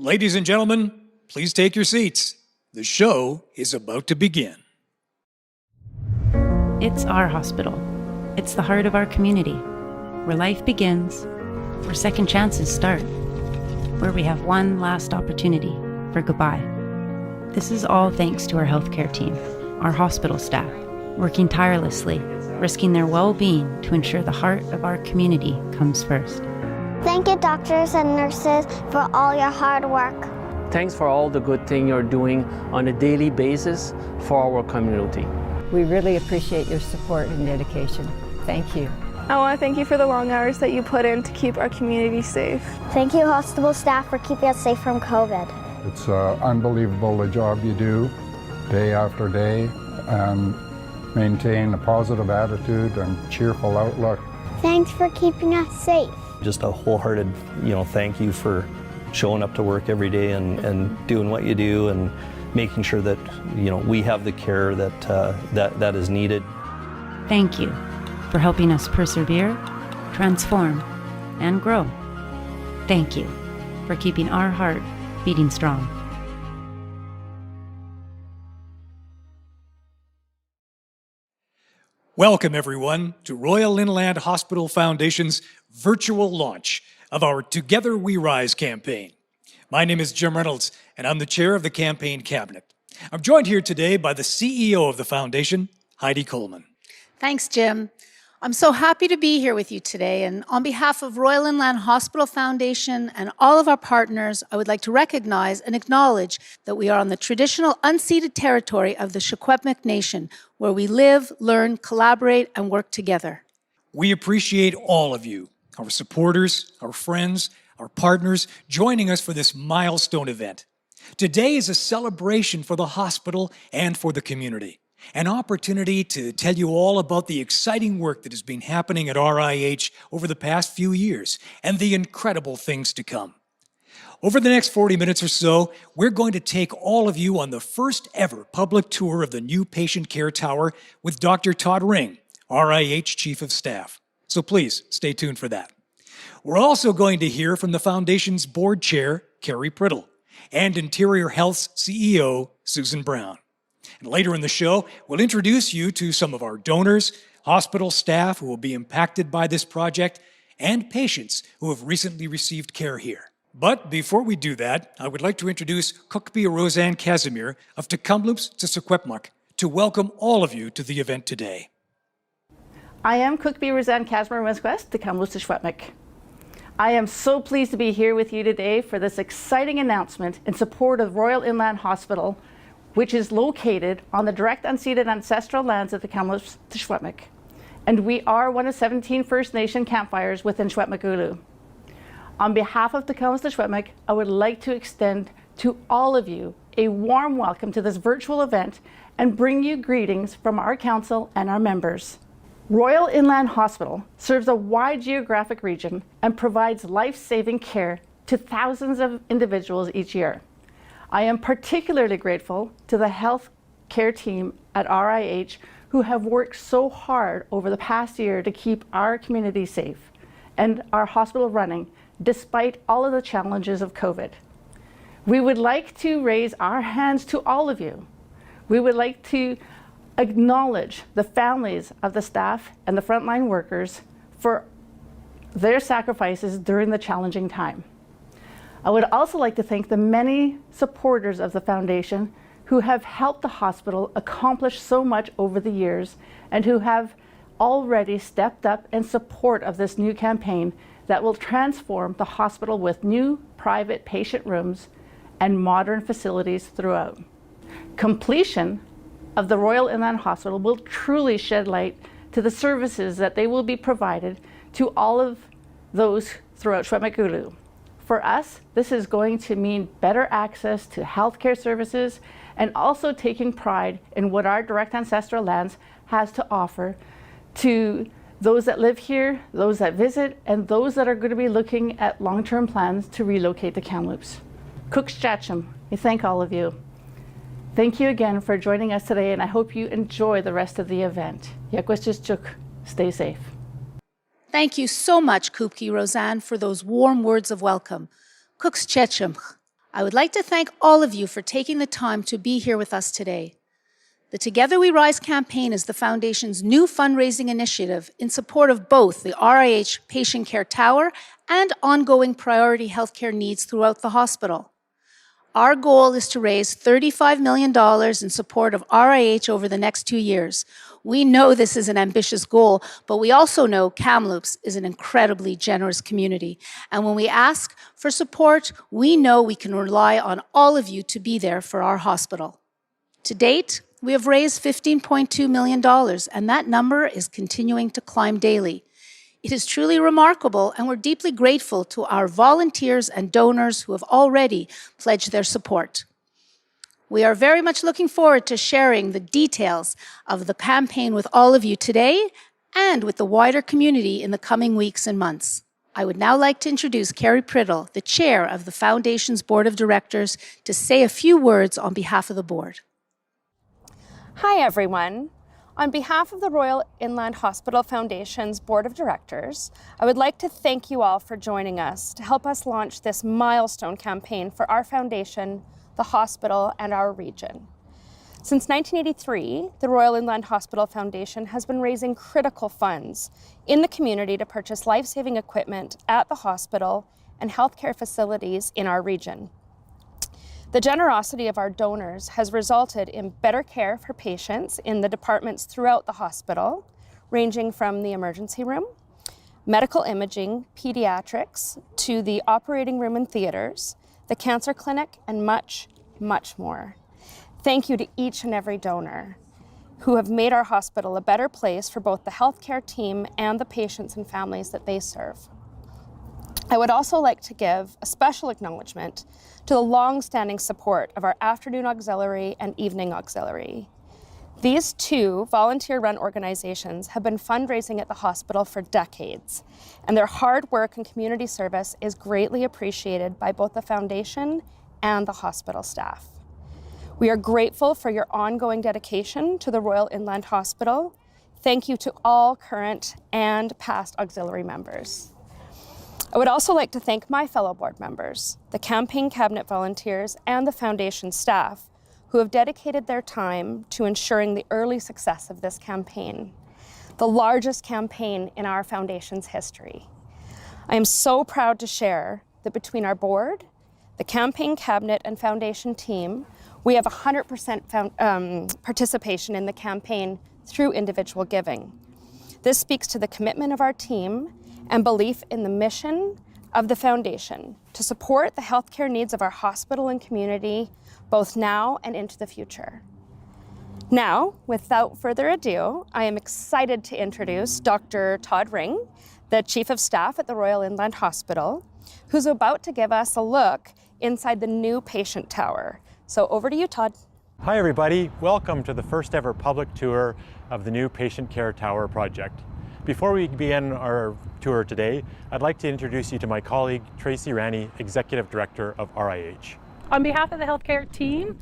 Ladies and gentlemen, please take your seats. The show is about to begin. It's our hospital. It's the heart of our community, where life begins, where second chances start, where we have one last opportunity for goodbye. This is all thanks to our healthcare team, our hospital staff, working tirelessly, risking their well-being to ensure the heart of our community comes first. Thank you, doctors and nurses, for all your hard work. Thanks for all the good thing you're doing on a daily basis for our community. We really appreciate your support and dedication. Thank you. I want to thank you for the long hours that you put in to keep our community safe. Thank you, hospital staff, for keeping us safe from COVID. It's unbelievable the job you do day after day and maintain a positive attitude and cheerful outlook. Thanks for keeping us safe. Just a wholehearted, thank you for showing up to work every day and doing what you do and making sure that, we have the care that is needed. Thank you for helping us persevere, transform, and grow. Thank you for keeping our heart beating strong. Welcome, everyone, to Royal Inland Hospital Foundation's virtual launch of our Together We Rise campaign. My name is Jim Reynolds, and I'm the chair of the campaign cabinet. I'm joined here today by the CEO of the foundation, Heidi Coleman. Thanks, Jim. I'm so happy to be here with you today, and on behalf of Royal Inland Hospital Foundation and all of our partners, I would like to recognize and acknowledge that we are on the traditional unceded territory of the Secwepemc Nation, where we live, learn, collaborate, and work together. We appreciate all of you, our supporters, our friends, our partners, joining us for this milestone event. Today is a celebration for the hospital and for the community. An opportunity to tell you all about the exciting work that has been happening at RIH over the past few years and the incredible things to come. Over the next 40 minutes or so, we're going to take all of you on the first ever public tour of the new patient care tower with Dr. Todd Ring, RIH Chief of Staff. So please stay tuned for that. We're also going to hear from the Foundation's board chair, Carrie Priddle, and Interior Health's CEO, Susan Brown. And later in the show, we'll introduce you to some of our donors, hospital staff who will be impacted by this project, and patients who have recently received care here. But before we do that, I would like to introduce Cookbee Roseanne Casimir of Tecumloops to Secwepemc to welcome all of you to the event today. I am Cookbee Roseanne Casimir Westquest, Tecumloops to Secwepemc. I am so pleased to be here with you today for this exciting announcement in support of Royal Inland Hospital, which is located on the direct unceded ancestral lands of the Kamloops to Secwepemc. And we are one of 17 First Nation campfires within Secwepemc-Ulu. On behalf of the Kamloops to Secwepemc, I would like to extend to all of you a warm welcome to this virtual event and bring you greetings from our council and our members. Royal Inland Hospital serves a wide geographic region and provides life-saving care to thousands of individuals each year. I am particularly grateful to the health care team at RIH who have worked so hard over the past year to keep our community safe and our hospital running despite all of the challenges of COVID. We would like to raise our hands to all of you. We would like to acknowledge the families of the staff and the frontline workers for their sacrifices during the challenging time. I would also like to thank the many supporters of the foundation who have helped the hospital accomplish so much over the years and who have already stepped up in support of this new campaign that will transform the hospital with new private patient rooms and modern facilities throughout. Completion of the Royal Inland Hospital will truly shed light to the services that they will be provided to all of those throughout Secwepemc-Ulu. For us, this is going to mean better access to healthcare services and also taking pride in what our direct ancestral lands has to offer to those that live here, those that visit, and those that are going to be looking at long-term plans to relocate to Kamloops. Cooks-Chacham, we thank all of you. Thank you again for joining us today, and I hope you enjoy the rest of the event. Yakweschischuk, stay safe. Thank you so much, Cookbee Roseanne, for those warm words of welcome. Cooks-Chacham. I would like to thank all of you for taking the time to be here with us today. The Together We Rise campaign is the Foundation's new fundraising initiative in support of both the RIH Patient Care Tower and ongoing priority healthcare needs throughout the hospital. Our goal is to raise $35 million in support of RIH over the next 2 years. We know this is an ambitious goal, but we also know Kamloops is an incredibly generous community. And when we ask for support, we know we can rely on all of you to be there for our hospital. To date, we have raised $15.2 million, and that number is continuing to climb daily. It is truly remarkable, and we're deeply grateful to our volunteers and donors who have already pledged their support. We are very much looking forward to sharing the details of the campaign with all of you today and with the wider community in the coming weeks and months. I would now like to introduce Carrie Priddle, the chair of the Foundation's Board of Directors, to say a few words on behalf of the board. Hi, everyone. On behalf of the Royal Inland Hospital Foundation's Board of Directors, I would like to thank you all for joining us to help us launch this milestone campaign for our foundation, the hospital, and our region. Since 1983, the Royal Inland Hospital Foundation has been raising critical funds in the community to purchase life-saving equipment at the hospital and healthcare facilities in our region. The generosity of our donors has resulted in better care for patients in the departments throughout the hospital, ranging from the emergency room, medical imaging, pediatrics, to the operating room and theaters, the cancer clinic, and much, much more. Thank you to each and every donor who have made our hospital a better place for both the healthcare team and the patients and families that they serve. I would also like to give a special acknowledgement to the long-standing support of our afternoon auxiliary and evening auxiliary. These two volunteer-run organizations have been fundraising at the hospital for decades, and their hard work and community service is greatly appreciated by both the foundation and the hospital staff. We are grateful for your ongoing dedication to the Royal Inland Hospital. Thank you to all current and past auxiliary members. I would also like to thank my fellow board members, the campaign cabinet volunteers, and the foundation staff who have dedicated their time to ensuring the early success of this campaign, the largest campaign in our foundation's history. I am so proud to share that between our board, the campaign cabinet, and foundation team, we have 100% participation in the campaign through individual giving. This speaks to the commitment of our team and belief in the mission of the foundation to support the healthcare needs of our hospital and community, both now and into the future. Now, without further ado, I am excited to introduce Dr. Todd Ring, the Chief of Staff at the Royal Inland Hospital, who's about to give us a look inside the new patient tower. So over to you, Todd. Hi, everybody. Welcome to the first ever public tour of the new Patient Care Tower project. Before we begin our tour today, I'd like to introduce you to my colleague, Tracy Ranney, Executive Director of RIH. On behalf of the healthcare team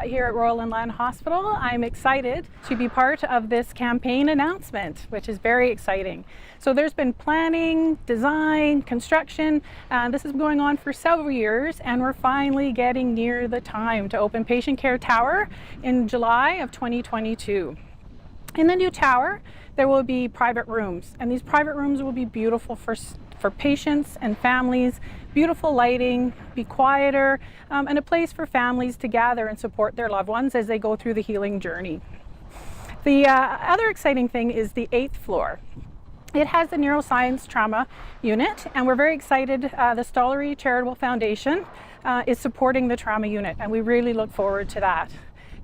here at Royal Inland Hospital, I'm excited to be part of this campaign announcement, which is very exciting. So there's been planning, design, construction, this has been going on for several years, and we're finally getting near the time to open Patient Care Tower in July of 2022. In the new tower, there will be private rooms, and these private rooms will be beautiful for patients and families, beautiful lighting, be quieter, and a place for families to gather and support their loved ones as they go through the healing journey. The other exciting thing is the 8th floor. It has the neuroscience trauma unit, and we're very excited. The Stollery Charitable Foundation is supporting the trauma unit, and we really look forward to that.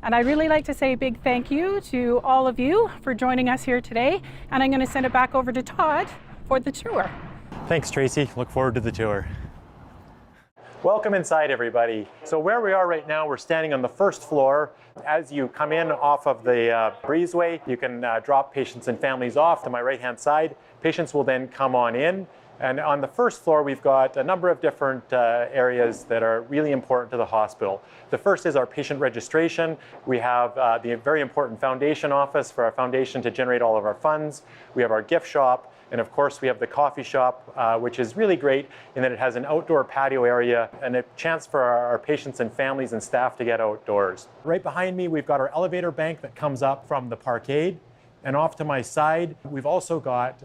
And I'd really like to say a big thank you to all of you for joining us here today. And I'm going to send it back over to Todd for the tour. Thanks, Tracy. Look forward to the tour. Welcome inside, everybody. So where we are right now, we're standing on the 1st floor. As you come in off of the breezeway, you can drop patients and families off to my right-hand side. Patients will then come on in. And on the 1st floor, we've got a number of different areas that are really important to the hospital. The first is our patient registration. We have the very important foundation office for our foundation to generate all of our funds. We have our gift shop. And of course, we have the coffee shop, which is really great in that it has an outdoor patio area and a chance for our patients and families and staff to get outdoors. Right behind me, we've got our elevator bank that comes up from the parkade. And off to my side, we've also got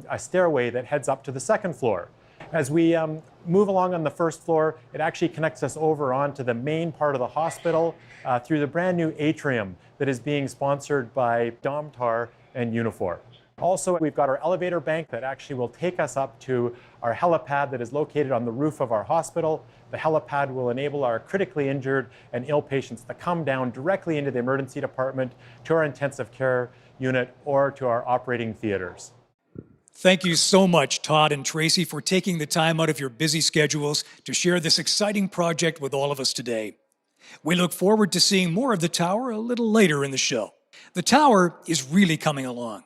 a stairway that heads up to the second floor. As we move along on the first floor, it actually connects us over onto the main part of the hospital through the brand new atrium that is being sponsored by Domtar and Unifor. Also, we've got our elevator bank that actually will take us up to our helipad that is located on the roof of our hospital. The helipad will enable our critically injured and ill patients to come down directly into the emergency department, to our intensive care unit, or to our operating theaters. Thank you so much, Todd and Tracy, for taking the time out of your busy schedules to share this exciting project with all of us today. We look forward to seeing more of the tower a little later in the show. The tower is really coming along.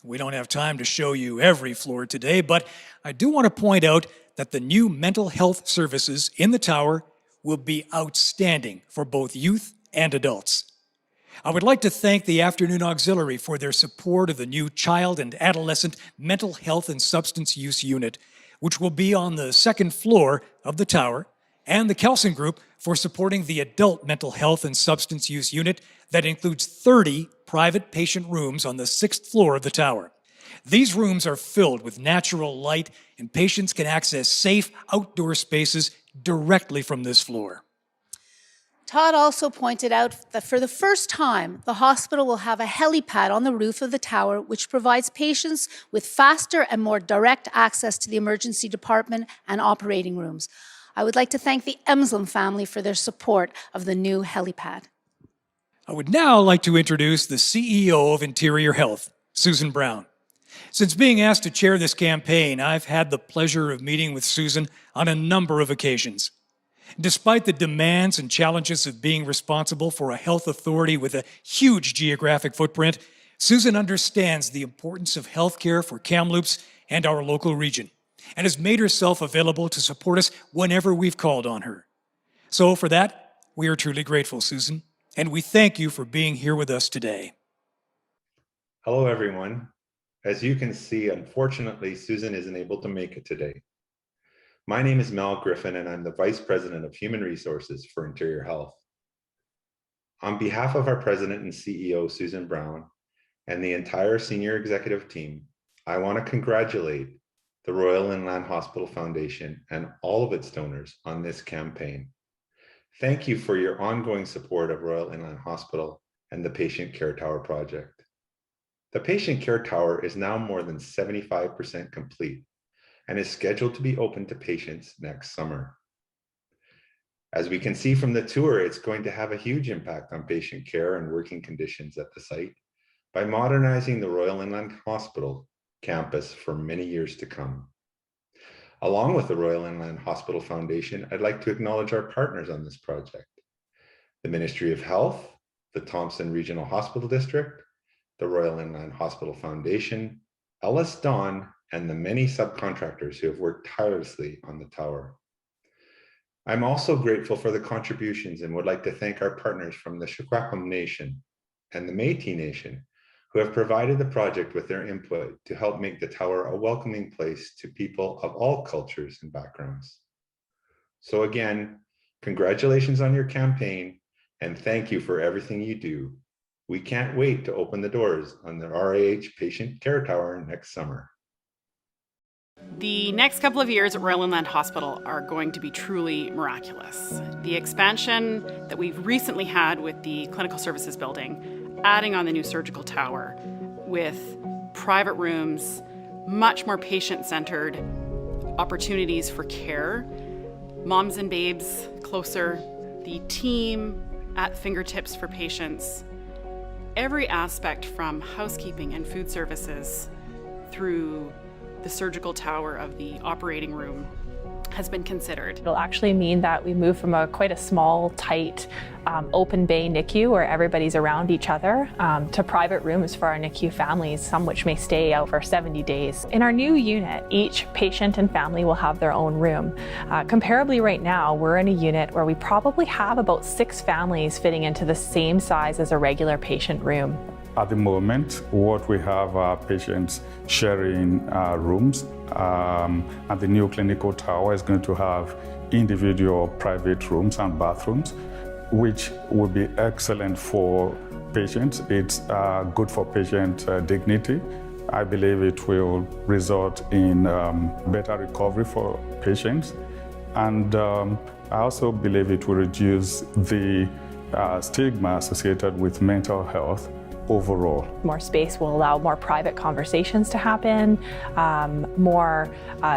We don't have time to show you every floor today, but I do want to point out that the new mental health services in the tower will be outstanding for both youth and adults. I would like to thank the Afternoon Auxiliary for their support of the new Child and Adolescent Mental Health and Substance Use Unit, which will be on the second floor of the tower, and the Kelson Group for supporting the Adult Mental Health and Substance Use Unit that includes 30 private patient rooms on the 6th floor of the tower. These rooms are filled with natural light, and patients can access safe outdoor spaces directly from this floor. Todd also pointed out that for the first time, the hospital will have a helipad on the roof of the tower, which provides patients with faster and more direct access to the emergency department and operating rooms. I would like to thank the Emslem family for their support of the new helipad. I would now like to introduce the CEO of Interior Health, Susan Brown. Since being asked to chair this campaign, I've had the pleasure of meeting with Susan on a number of occasions. Despite the demands and challenges of being responsible for a health authority with a huge geographic footprint, Susan understands the importance of healthcare for Kamloops and our local region, and has made herself available to support us whenever we've called on her. So for that, we are truly grateful, Susan, and we thank you for being here with us today. Hello, everyone. As you can see, unfortunately, Susan isn't able to make it today. My name is Mel Griffin, and I'm the Vice President of Human Resources for Interior Health. On behalf of our President and CEO, Susan Brown, and the entire senior executive team, I want to congratulate the Royal Inland Hospital Foundation and all of its donors on this campaign. Thank you for your ongoing support of Royal Inland Hospital and the Patient Care Tower project. The Patient Care Tower is now more than 75% complete and is scheduled to be open to patients next summer. As we can see from the tour, it's going to have a huge impact on patient care and working conditions at the site by modernizing the Royal Inland Hospital campus for many years to come. Along with the Royal Inland Hospital Foundation, I'd like to acknowledge our partners on this project: the Ministry of Health, the Thompson Regional Hospital District, the Royal Inland Hospital Foundation, Ellis Don, and the many subcontractors who have worked tirelessly on the tower. I'm also grateful for the contributions and would like to thank our partners from the Secwepemc Nation and the Métis Nation, who have provided the project with their input to help make the tower a welcoming place to people of all cultures and backgrounds. So again, congratulations on your campaign, and thank you for everything you do. We can't wait to open the doors on the RIH Patient Care Tower next summer. The next couple of years at Royal Inland Hospital are going to be truly miraculous. The expansion that we've recently had with the Clinical Services Building, adding on the new surgical tower with private rooms, much more patient-centered opportunities for care, moms and babes closer, the team at fingertips for patients. Every aspect from housekeeping and food services through the surgical tower of the operating room has been considered. It'll actually mean that we move from quite a small, tight, open bay NICU where everybody's around each other to private rooms for our NICU families, some which may stay out for 70 days. In our new unit, each patient and family will have their own room. Comparably right now, we're in a unit where we probably have about 6 families fitting into the same size as a regular patient room. At the moment, what we have are patients sharing rooms, and the new clinical tower is going to have individual private rooms and bathrooms, which will be excellent for patients. It's good for patient dignity. I believe it will result in better recovery for patients. And I also believe it will reduce the stigma associated with mental health overall. More space will allow more private conversations to happen, more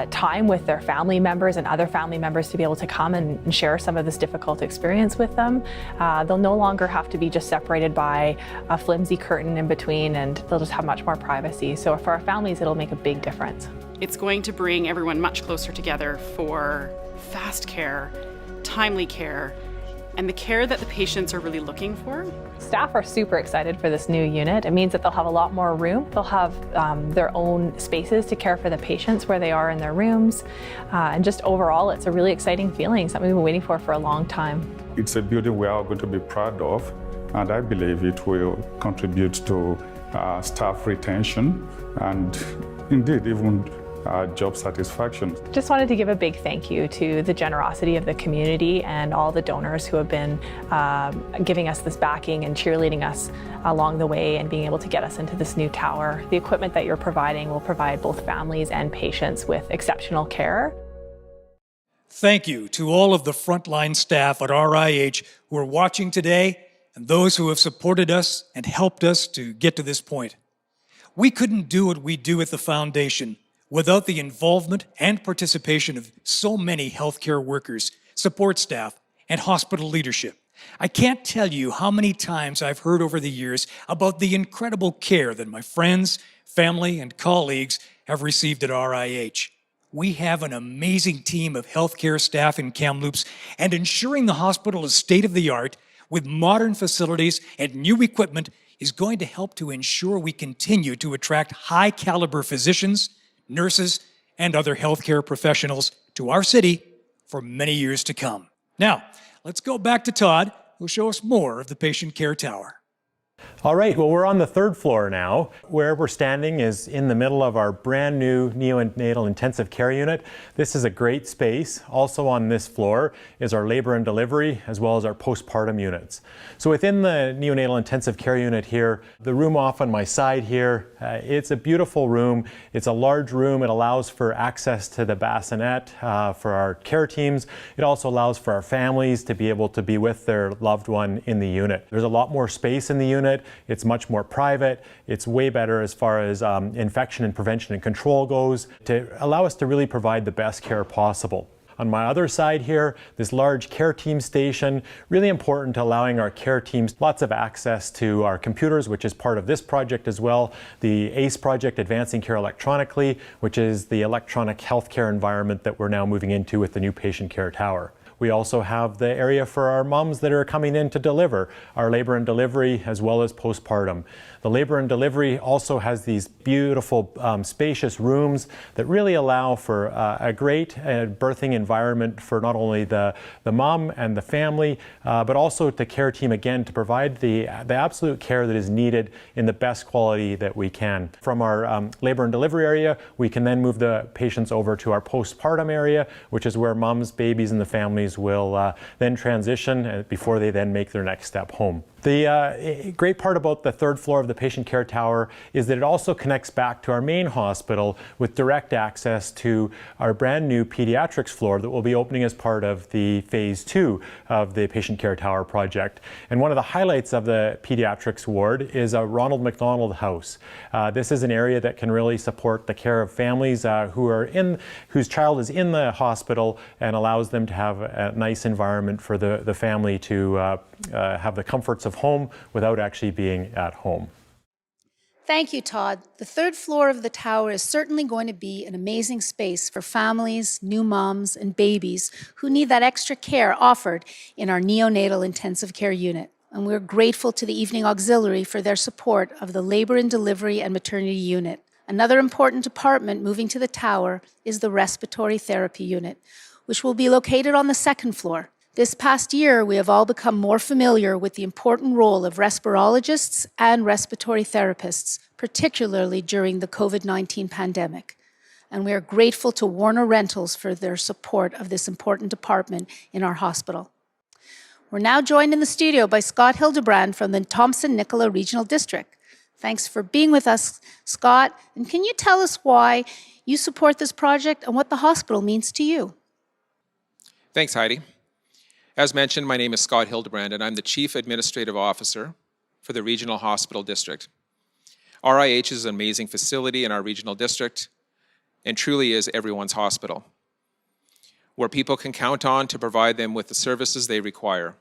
time with their family members and other family members to be able to come and share some of this difficult experience with them. They'll no longer have to be just separated by a flimsy curtain in between, and they'll just have much more privacy. So for our families, it'll make a big difference. It's going to bring everyone much closer together for fast care, timely care, and the care that the patients are really looking for. Staff are super excited for this new unit. It means that they'll have a lot more room. They'll have their own spaces to care for the patients where they are in their rooms. And just overall, it's a really exciting feeling, something we've been waiting for a long time. It's a building we are going to be proud of, and I believe it will contribute to staff retention and indeed even job satisfaction. Just wanted to give a big thank you to the generosity of the community and all the donors who have been giving us this backing and cheerleading us along the way and being able to get us into this new tower. The equipment that you're providing will provide both families and patients with exceptional care. Thank you to all of the frontline staff at RIH who are watching today and those who have supported us and helped us to get to this point. We couldn't do what we do at the Foundation without the involvement and participation of so many healthcare workers, support staff, and hospital leadership. I can't tell you how many times I've heard over the years about the incredible care that my friends, family, and colleagues have received at RIH. We have an amazing team of healthcare staff in Kamloops, and ensuring the hospital is state-of-the-art with modern facilities and new equipment is going to help to ensure we continue to attract high-caliber physicians, nurses, and other healthcare professionals to our city for many years to come. Now, let's go back to Todd, who'll show us more of the patient care tower. All right, well, we're on the third floor now. Where we're standing is in the middle of our brand new neonatal intensive care unit. This is a great space. Also on this floor is our labor and delivery, as well as our postpartum units. So within the neonatal intensive care unit here, the room off on my side here, it's a beautiful room. It's a large room. It allows for access to the bassinet for our care teams. It also allows for our families to be able to be with their loved one in the unit. There's a lot more space in the unit. It's much more private. It's way better as far as infection and prevention and control goes to allow us to really provide the best care possible. On my other side here, this large care team station, really important to allowing our care teams lots of access to our computers, which is part of this project as well. The ACE project, Advancing Care Electronically, which is the electronic healthcare environment that we're now moving into with the new patient care tower. We also have the area for our moms that are coming in to deliver, our labor and delivery as well as postpartum. The labor and delivery also has these beautiful spacious rooms that really allow for a great birthing environment for not only the mom and the family, but also the care team, again, to provide the absolute care that is needed in the best quality that we can. From our labor and delivery area, we can then move the patients over to our postpartum area, which is where moms, babies, and the families will then transition before they then make their next step home. The great part about the third floor of the patient care tower is that it also connects back to our main hospital with direct access to our brand new pediatrics floor that will be opening as part of the phase 2 of the patient care tower project. And one of the highlights of the pediatrics ward is a Ronald McDonald House. This is an area that can really support the care of families whose child is in the hospital and allows them to have a nice environment for the family to have the comforts of home without actually being at home. Thank you, Todd. The third floor of the tower is certainly going to be an amazing space for families, new moms, and babies who need that extra care offered in our neonatal intensive care unit. And we're grateful to the Evening Auxiliary for their support of the labor and delivery and maternity unit. Another important department moving to the tower is the respiratory therapy unit, which will be located on the second floor. This past year, we have all become more familiar with the important role of respirologists and respiratory therapists, particularly during the COVID-19 pandemic. And we are grateful to Warner Rentals for their support of this important department in our hospital. We're now joined in the studio by Scott Hildebrand from the Thompson-Nicola Regional District. Thanks for being with us, Scott. And can you tell us why you support this project and what the hospital means to you? Thanks, Heidi. As mentioned, my name is Scott Hildebrand, and I'm the Chief Administrative Officer for the Regional Hospital District. RIH is an amazing facility in our regional district and truly is everyone's hospital, where people can count on to provide them with the services they require,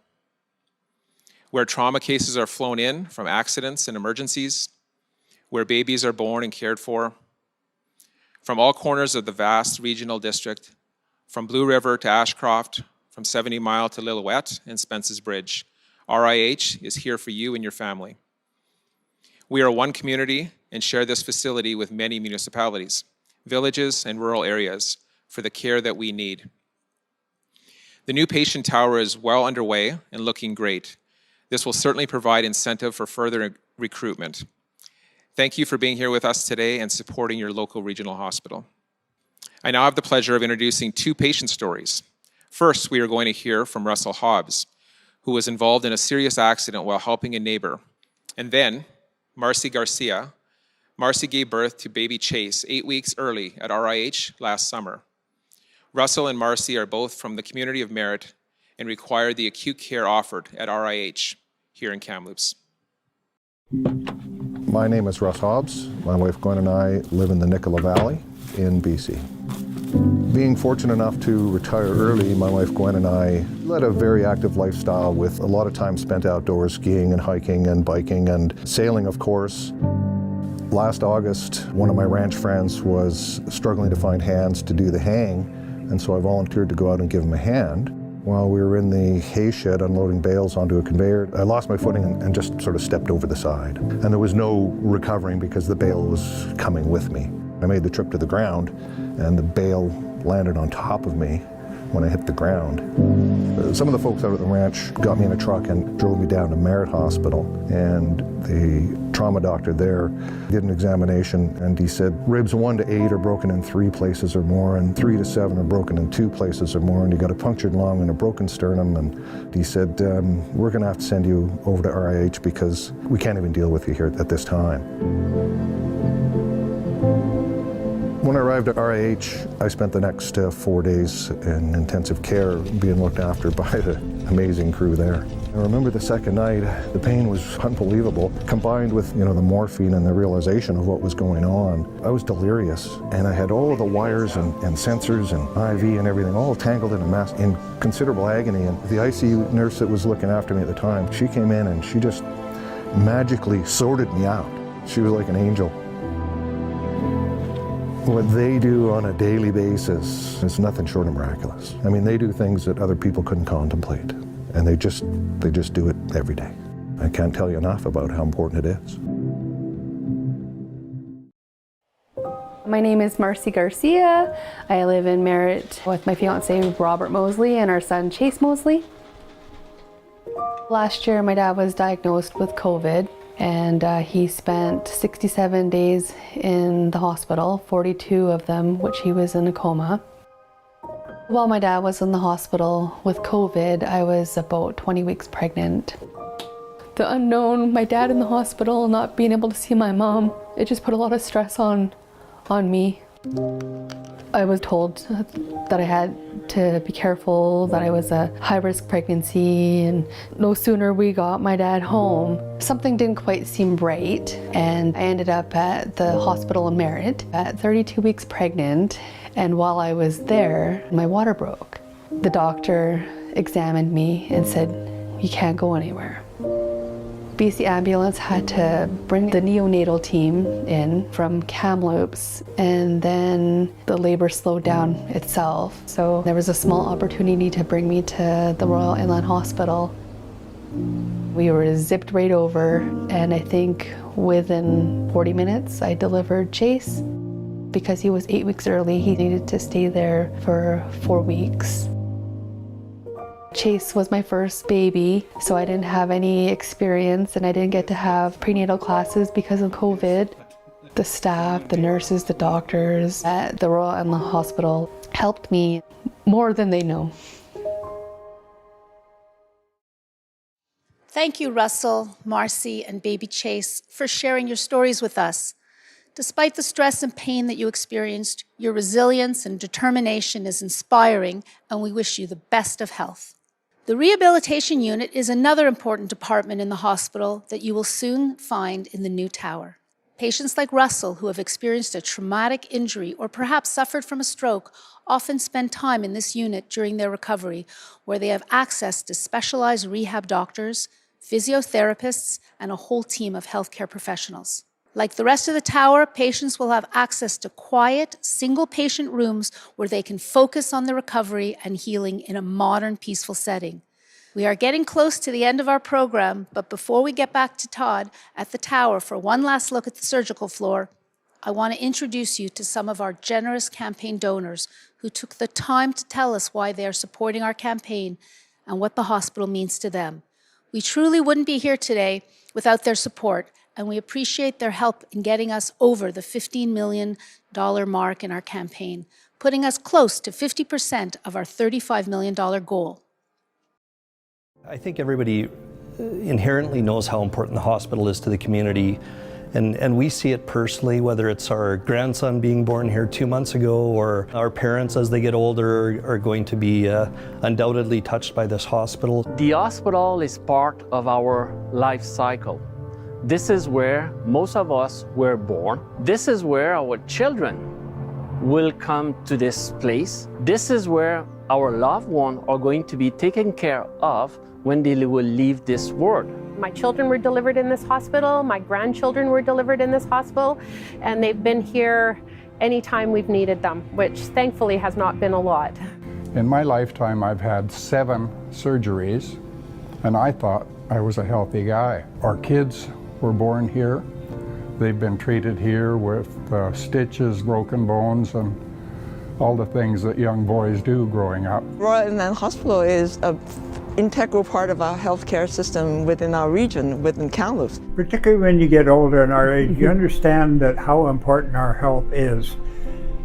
where trauma cases are flown in from accidents and emergencies, where babies are born and cared for, from all corners of the vast regional district, from Blue River to Ashcroft, from 70 Mile to Lillooet and Spence's Bridge. RIH is here for you and your family. We are one community and share this facility with many municipalities, villages, and rural areas for the care that we need. The new patient tower is well underway and looking great. This will certainly provide incentive for further recruitment. Thank you for being here with us today and supporting your local regional hospital. I now have the pleasure of introducing two patient stories. First, we are going to hear from Russell Hobbs, who was involved in a serious accident while helping a neighbor. And then, Marcy Garcia. Marcy gave birth to baby Chase 8 weeks early at RIH last summer. Russell and Marcy are both from the community of Merritt and require the acute care offered at RIH here in Kamloops. My name is Russ Hobbs. My wife Gwen and I live in the Nicola Valley in BC. Being fortunate enough to retire early, my wife Gwen and I led a very active lifestyle with a lot of time spent outdoors skiing and hiking and biking and sailing, of course. Last August, one of my ranch friends was struggling to find hands to do the haying, and so I volunteered to go out and give him a hand. While we were in the hay shed unloading bales onto a conveyor, I lost my footing and just sort of stepped over the side. And there was no recovering because the bale was coming with me. I made the trip to the ground, and the bale landed on top of me when I hit the ground. Some of the folks out at the ranch got me in a truck and drove me down to Merritt Hospital, and the trauma doctor there did an examination, and he said ribs 1 to 8 are broken in 3 places or more, and 3 to 7 are broken in 2 places or more, and you got a punctured lung and a broken sternum. And he said, we're going to have to send you over to RIH because we can't even deal with you here at this time. When I arrived at RIH, I spent the next 4 days in intensive care being looked after by the amazing crew there. I remember the second night, the pain was unbelievable, combined with the morphine and the realization of what was going on. I was delirious, and I had all of the wires and sensors and IV and everything all tangled in a mess in considerable agony. And the ICU nurse that was looking after me at the time, she came in and she just magically sorted me out. She was like an angel. What they do on a daily basis is nothing short of miraculous. I mean, they do things that other people couldn't contemplate, and they just do it every day. I can't tell you enough about how important it is. My name is Marcy Garcia. I live in Merritt with my fiance Robert Mosley and our son Chase Mosley. Last year, my dad was diagnosed with COVID. And he spent 67 days in the hospital, 42 of them which he was in a coma. While my dad was in the hospital with COVID, I was about 20 weeks pregnant. The unknown, my dad in the hospital, not being able to see my mom, it just put a lot of stress on me. I was told that I had to be careful, that I was a high-risk pregnancy, and no sooner we got my dad home, something didn't quite seem right, and I ended up at the hospital in Merritt at 32 weeks pregnant, and while I was there, my water broke. The doctor examined me and said, "You can't go anywhere." BC Ambulance had to bring the neonatal team in from Kamloops, and then the labor slowed down itself. So there was a small opportunity to bring me to the Royal Inland Hospital. We were zipped right over, and I think within 40 minutes I delivered Chase. Because he was 8 weeks early, he needed to stay there for 4 weeks. Chase was my first baby, so I didn't have any experience and I didn't get to have prenatal classes because of COVID. The staff, the nurses, the doctors at the Royal Inland Hospital helped me more than they know. Thank you, Russell, Marcy, and baby Chase, for sharing your stories with us. Despite the stress and pain that you experienced, your resilience and determination is inspiring, and we wish you the best of health. The Rehabilitation Unit is another important department in the hospital that you will soon find in the new tower. Patients like Russell, who have experienced a traumatic injury or perhaps suffered from a stroke, often spend time in this unit during their recovery, where they have access to specialized rehab doctors, physiotherapists, and a whole team of healthcare professionals. Like the rest of the tower, patients will have access to quiet, single-patient rooms where they can focus on the recovery and healing in a modern, peaceful setting. We are getting close to the end of our program, but before we get back to Todd at the tower for one last look at the surgical floor, I want to introduce you to some of our generous campaign donors who took the time to tell us why they are supporting our campaign and what the hospital means to them. We truly wouldn't be here today without their support, and we appreciate their help in getting us over the $15 million mark in our campaign, putting us close to 50% of our $35 million goal. I think everybody inherently knows how important the hospital is to the community, and we see it personally, whether it's our grandson being born here 2 months ago or our parents as they get older are going to be undoubtedly touched by this hospital. The hospital is part of our life cycle. This is where most of us were born. This is where our children will come to this place. This is where our loved ones are going to be taken care of when they will leave this world. My children were delivered in this hospital, my grandchildren were delivered in this hospital, and they've been here anytime we've needed them, which thankfully has not been a lot. In my lifetime, I've had 7 surgeries, and I thought I was a healthy guy. Our kids were born here. They've been treated here with stitches, broken bones, and all the things that young boys do growing up. Royal Inland Hospital is an integral part of our healthcare system within our region, within Kamloops. Particularly when you get older in our age, you understand that how important our health is.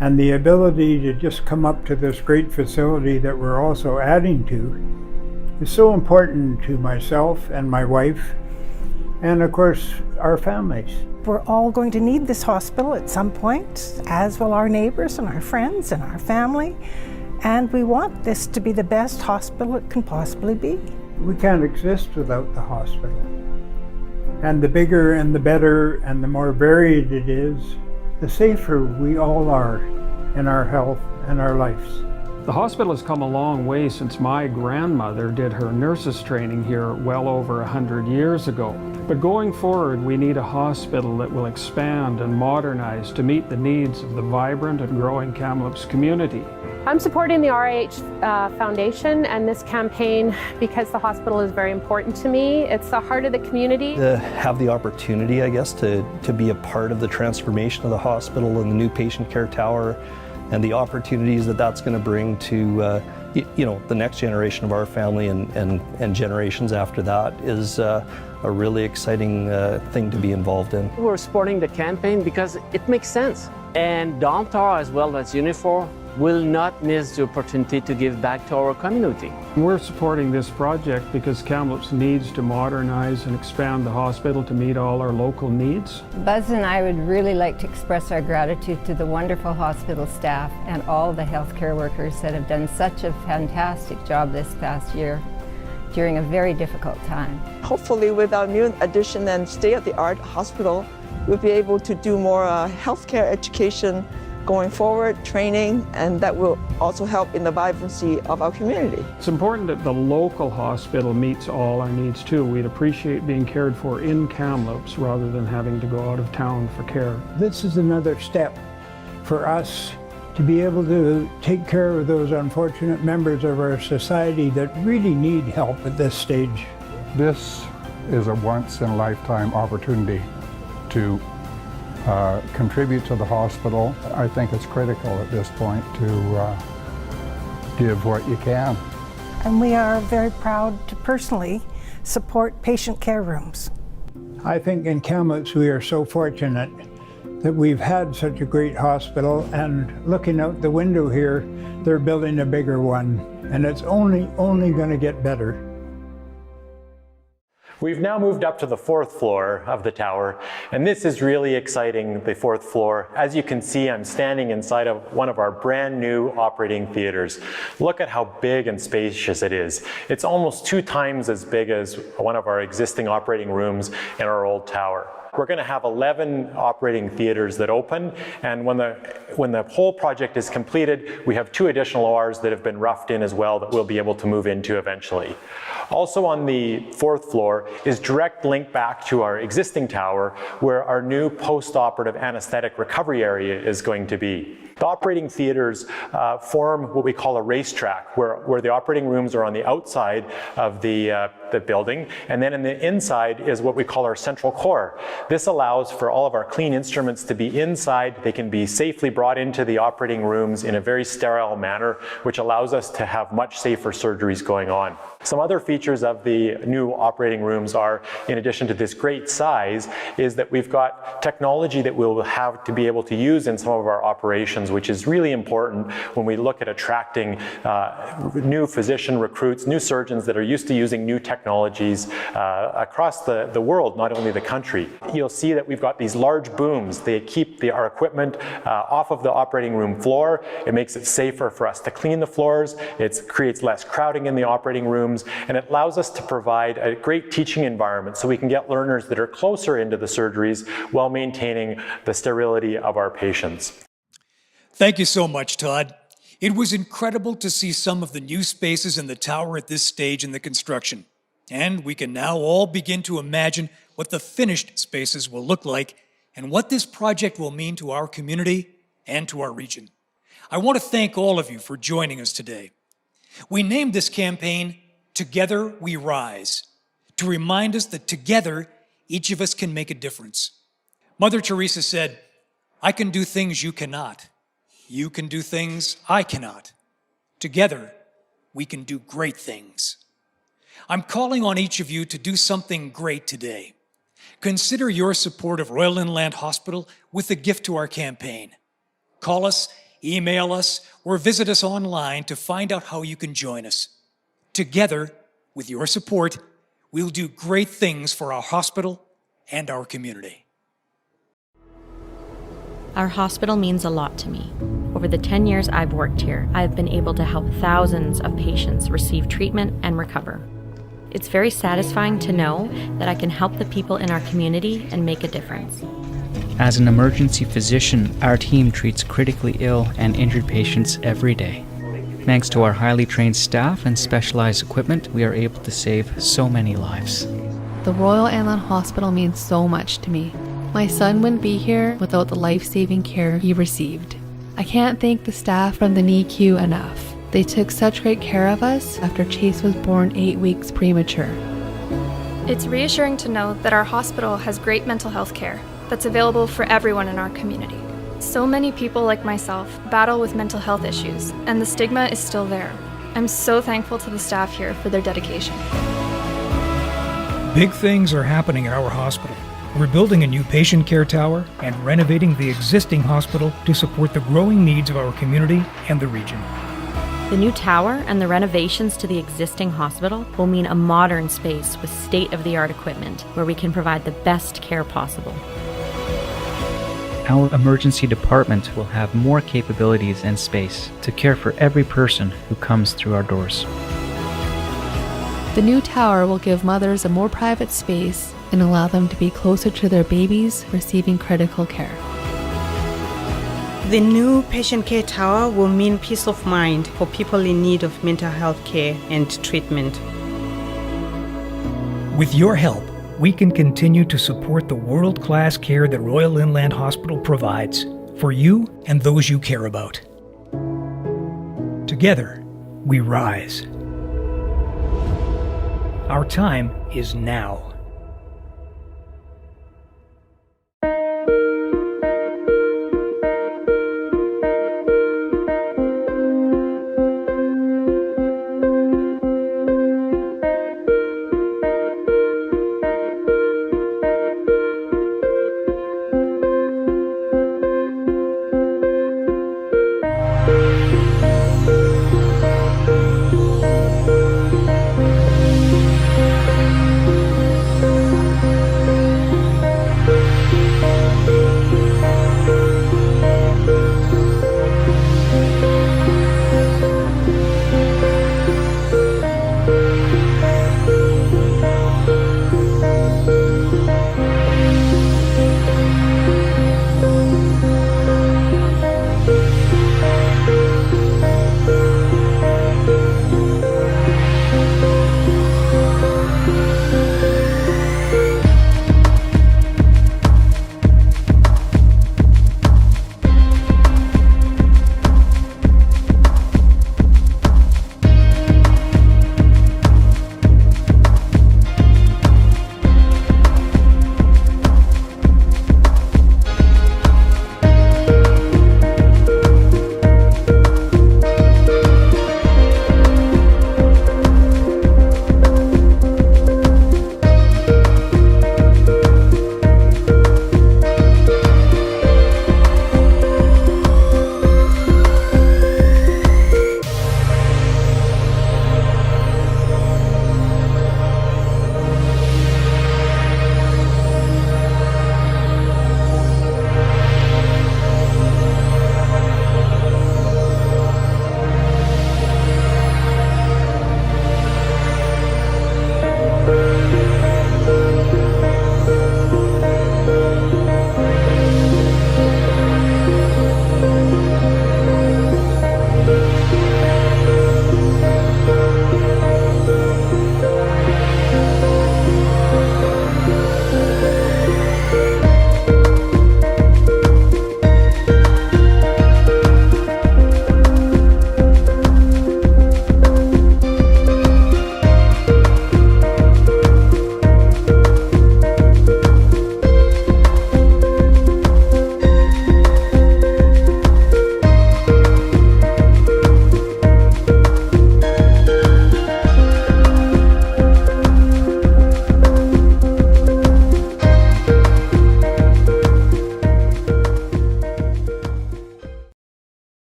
And the ability to just come up to this great facility that we're also adding to is so important to myself and my wife, and of course our families. We're all going to need this hospital at some point, as will our neighbors and our friends and our family, and we want this to be the best hospital it can possibly be. We can't exist without the hospital. And the bigger and the better and the more varied it is, the safer we all are in our health and our lives. The hospital has come a long way since my grandmother did her nurses training here well over 100 years ago. But going forward, we need a hospital that will expand and modernize to meet the needs of the vibrant and growing Kamloops community. I'm supporting the RIH Foundation and this campaign because the hospital is very important to me. It's the heart of the community. To have the opportunity, I guess, to be a part of the transformation of the hospital and the new patient care tower, and the opportunities that that's going to bring to the next generation of our family and generations after that is a really exciting thing to be involved in. We're supporting the campaign because it makes sense. And Domtar as well as Unifor will not miss the opportunity to give back to our community. We're supporting this project because Kamloops needs to modernize and expand the hospital to meet all our local needs. Buzz and I would really like to express our gratitude to the wonderful hospital staff and all the healthcare workers that have done such a fantastic job this past year during a very difficult time. Hopefully with our new addition and state-of-the-art hospital, we'll be able to do more healthcare education going forward, training, and that will also help in the vibrancy of our community. It's important that the local hospital meets all our needs too. We'd appreciate being cared for in Kamloops rather than having to go out of town for care. This is another step for us to be able to take care of those unfortunate members of our society that really need help at this stage. This is a once-in-a-lifetime opportunity to contribute to the hospital. I think it's critical at this point to give what you can. and we are very proud to personally support patient care rooms. I think in Kamloops we are so fortunate that we've had such a great hospital, and looking out the window here, they're building a bigger one, and it's only going to get better. We've now moved up to the 4th floor of the tower, and this is really exciting, the 4th floor. As you can see, I'm standing inside of one of our brand new operating theaters. Look at how big and spacious it is. It's almost 2 times as big as one of our existing operating rooms in our old tower. We're going to have 11 operating theaters that open, and when the whole project is completed, we have 2 additional ORs that have been roughed in as well that we'll be able to move into eventually. Also on the 4th floor is direct link back to our existing tower where our new post-operative anesthetic recovery area is going to be. The operating theaters form what we call a racetrack, where the operating rooms are on the outside of the building, and then in the inside is what we call our central core. This allows for all of our clean instruments to be inside. They can be safely brought into the operating rooms in a very sterile manner, which allows us to have much safer surgeries going on. Some other features of the new operating rooms are, in addition to this great size, is that we've got technology that we'll have to be able to use in some of our operations, which is really important when we look at attracting new physician recruits, new surgeons that are used to using new technologies across the world, not only the country. You'll see that we've got these large booms. They keep our equipment off of the operating room floor. It makes it safer for us to clean the floors. It creates less crowding in the operating rooms, and it allows us to provide a great teaching environment so we can get learners that are closer into the surgeries while maintaining the sterility of our patients. Thank you so much, Todd. It was incredible to see some of the new spaces in the tower at this stage in the construction. And we can now all begin to imagine what the finished spaces will look like and what this project will mean to our community and to our region. I want to thank all of you for joining us today. We named this campaign Together We Rise, to remind us that together, each of us can make a difference. Mother Teresa said, "I can do things you cannot. You can do things I cannot. Together, we can do great things." I'm calling on each of you to do something great today. Consider your support of Royal Inland Hospital with a gift to our campaign. Call us, email us, or visit us online to find out how you can join us. Together, with your support, we'll do great things for our hospital and our community. Our hospital means a lot to me. Over the 10 years I've worked here, I've been able to help thousands of patients receive treatment and recover. It's very satisfying to know that I can help the people in our community and make a difference. As an emergency physician, our team treats critically ill and injured patients every day. Thanks to our highly trained staff and specialized equipment, we are able to save so many lives. The Royal Inland Hospital means so much to me. My son wouldn't be here without the life-saving care he received. I can't thank the staff from the NICU enough. They took such great care of us after Chase was born 8 weeks premature. It's reassuring to know that our hospital has great mental health care that's available for everyone in our community. So many people like myself battle with mental health issues, and the stigma is still there. I'm so thankful to the staff here for their dedication. Big things are happening at our hospital. We're building a new patient care tower and renovating the existing hospital to support the growing needs of our community and the region. The new tower and the renovations to the existing hospital will mean a modern space with state-of-the-art equipment where we can provide the best care possible. Our emergency department will have more capabilities and space to care for every person who comes through our doors. The new tower will give mothers a more private space and allow them to be closer to their babies receiving critical care. The new patient care tower will mean peace of mind for people in need of mental health care and treatment. With your help, we can continue to support the world-class care that Royal Inland Hospital provides for you and those you care about. Together, we rise. Our time is now.